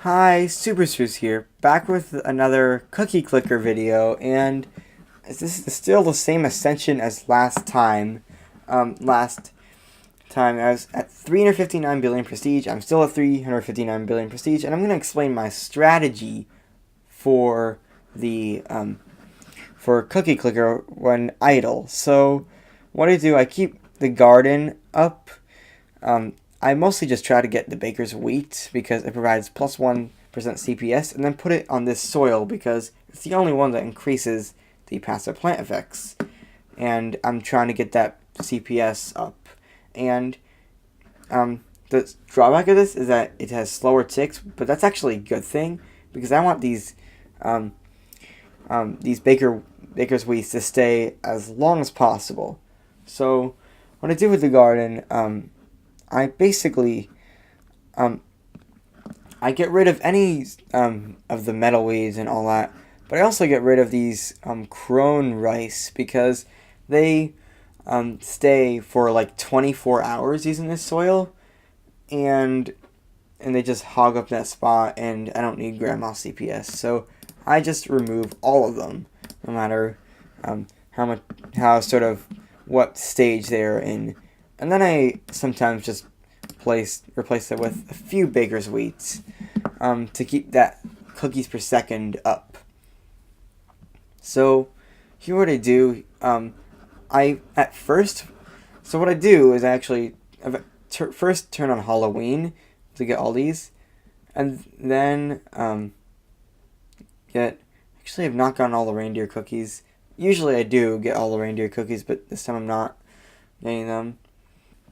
Hi, Superstruce here, back with another cookie clicker video, and this is still the same Ascension as last time. Last time I was at 359 billion prestige. I'm still at 359 billion prestige, and I'm going to explain my strategy for the for cookie clicker when idle. So, what I do, I keep the garden up. I mostly just try to get the baker's wheat because it provides plus 1% CPS, and then put it on this soil because it's the only one that increases the passive plant effects. And I'm trying to get that CPS up. And the drawback of this is that it has slower ticks, but that's actually a good thing because I want these baker's wheat to stay as long as possible. So what I do with the garden, I basically, I get rid of any of the metal weeds and all that, but I also get rid of these crone rice because they stay for like 24 hours using this soil, and they just hog up that spot, and I don't need grandma CPS, so I just remove all of them, no matter what stage they're in. And then I sometimes just replace it with a few baker's wheats to keep that cookies per second up. So here what I do, what I do is I actually first turn on Halloween to get all these, and then I've not gotten all the reindeer cookies. Usually I do get all the reindeer cookies, but this time I'm not getting them.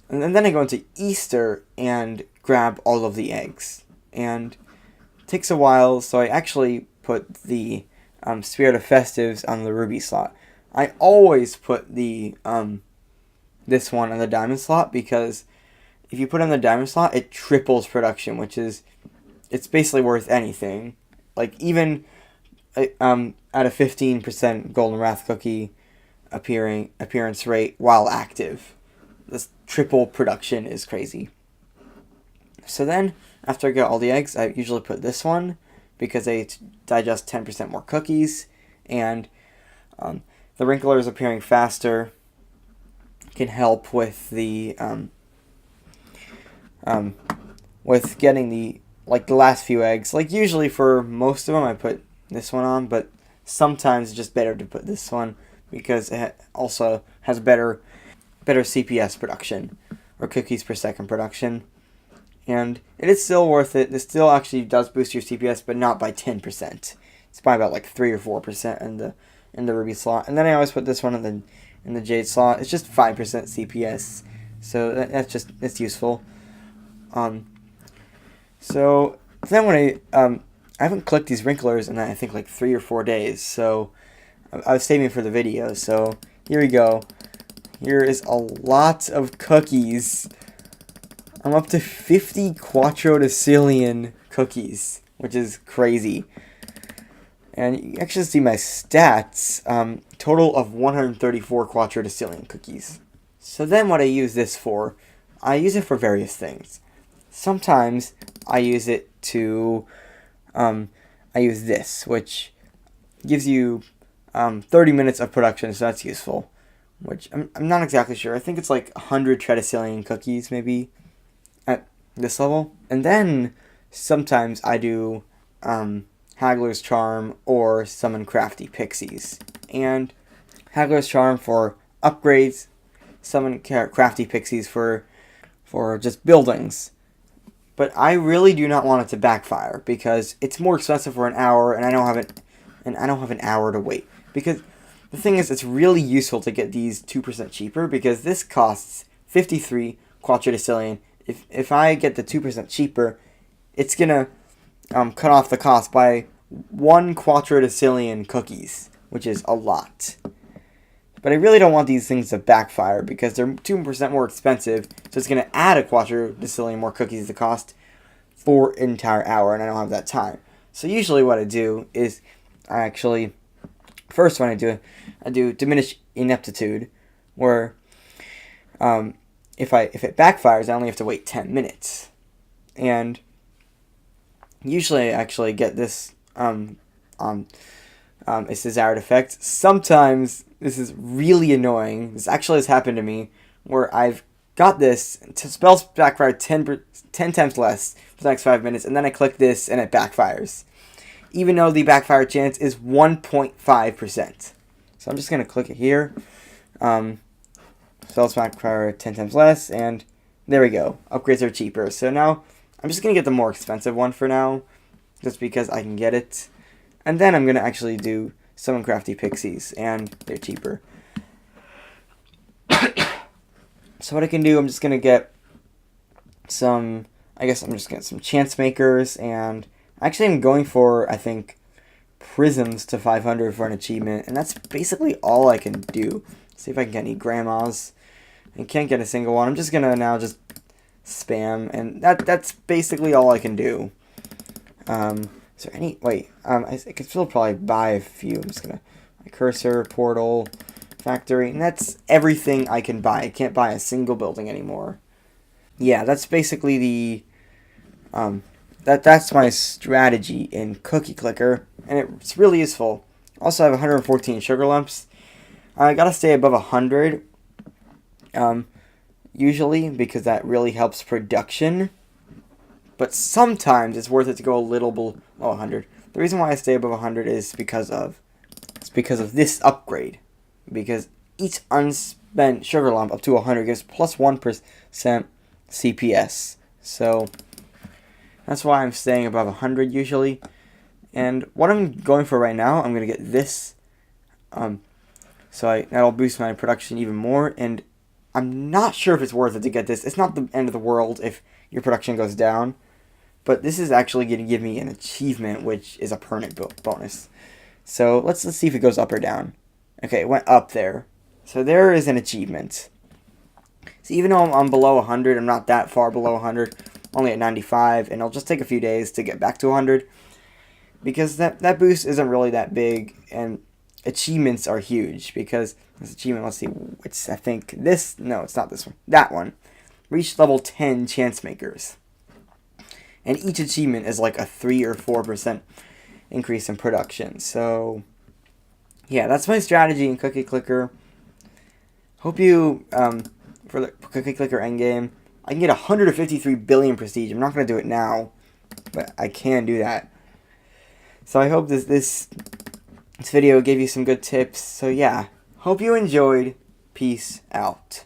And then I go into Easter and grab all of the eggs. And it takes a while, so I actually put the Spirit of Festives on the ruby slot. I always put the this one on the diamond slot because if you put it on the diamond slot, it triples production, it's basically worth anything. Like even at a 15% Golden Wrath cookie appearance rate while active. This triple production is crazy. So then, after I get all the eggs, I usually put this one because they digest 10% more cookies, and the wrinklers appearing faster can help with the with getting the last few eggs. Like usually for most of them, I put this one on, but sometimes it's just better to put this one because it also has better CPS production, or cookies per second production, and it is still worth it. This still actually does boost your CPS, but not by 10%. It's by about 3 or 4% in the ruby slot. And then I always put this one in the jade slot. It's just 5% CPS, so that's useful. So then when I haven't clicked these wrinklers in I think 3 or 4 days, so I was saving for the video. So here we go. Here is a lot of cookies. I'm up to 50 quattuordecillion cookies, which is crazy. And you actually see my stats, total of 134 quattuordecillion cookies. So then what I use this for, I use it for various things. Sometimes I use it to, I use this, which gives you 30 minutes of production, so that's useful. Which I'm not exactly sure. I think it's 100 tredecillion cookies maybe at this level. And then sometimes I do Haggler's Charm or summon crafty pixies. And Haggler's Charm for upgrades, summon crafty pixies for just buildings. But I really do not want it to backfire because it's more expensive for an hour, and I don't have an hour to wait. Because the thing is, it's really useful to get these 2% cheaper because this costs 53 quattuordecillion. If I get the 2% cheaper, it's gonna cut off the cost by 1 quattuordecillion cookies, which is a lot. But I really don't want these things to backfire because they're 2% more expensive, so it's gonna add a quattuordecillion more cookies to cost for an entire hour, and I don't have that time. So usually what I do is first when I do diminish ineptitude, where if it backfires, I only have to wait 10 minutes. And Usually I actually get this its desired effect. Sometimes this is really annoying. This actually has happened to me where I've got this to spells backfire 10 times less for the next 5 minutes, and then I click this and it backfires, even though the backfire chance is 1.5%. So I'm just going to click it here. Spells backfire 10 times less, and there we go. Upgrades are cheaper. So now I'm just going to get the more expensive one for now, just because I can get it. And then I'm going to actually do Summon Crafty Pixies, and they're cheaper. So what I can do, I'm just going to get some, I guess I'm just going to get some Chance Makers, and actually I'm going for, I think, Prisms to 500 for an achievement, and that's basically all I can do. See if I can get any grandmas. I can't get a single one. I'm just going to now just spam, and that's basically all I can do. Is there any, wait, I could still probably buy a few. I'm just going to, my cursor, portal, factory, and that's everything I can buy. I can't buy a single building anymore. Yeah, that's basically the, that's my strategy in Cookie Clicker, and it's really useful. Also, I have 114 sugar lumps. I gotta stay above 100, usually, because that really helps production. But sometimes it's worth it to go a little below 100. The reason why I stay above 100 is because of this upgrade. Because each unspent sugar lump up to 100 gives plus 1% CPS. So that's why I'm staying above 100 usually. And what I'm going for right now, I'm going to get this. That'll boost my production even more. And I'm not sure if it's worth it to get this. It's not the end of the world if your production goes down. But this is actually going to give me an achievement, which is a permanent bonus. So let's see if it goes up or down. Okay, it went up there. So there is an achievement. So even though I'm below 100, I'm not that far below 100. Only at 95, and it'll just take a few days to get back to 100. Because that boost isn't really that big, and achievements are huge. Because this achievement, let's see, it's, I think this, no, it's not this one. That one. Reach level 10 Chance Makers. And each achievement is like a 3 or 4% increase in production. So, yeah, that's my strategy in Cookie Clicker. Hope you, for the Cookie Clicker endgame, I can get 153 billion prestige. I'm not going to do it now, but I can do that. So I hope this video gave you some good tips. So yeah, hope you enjoyed. Peace out.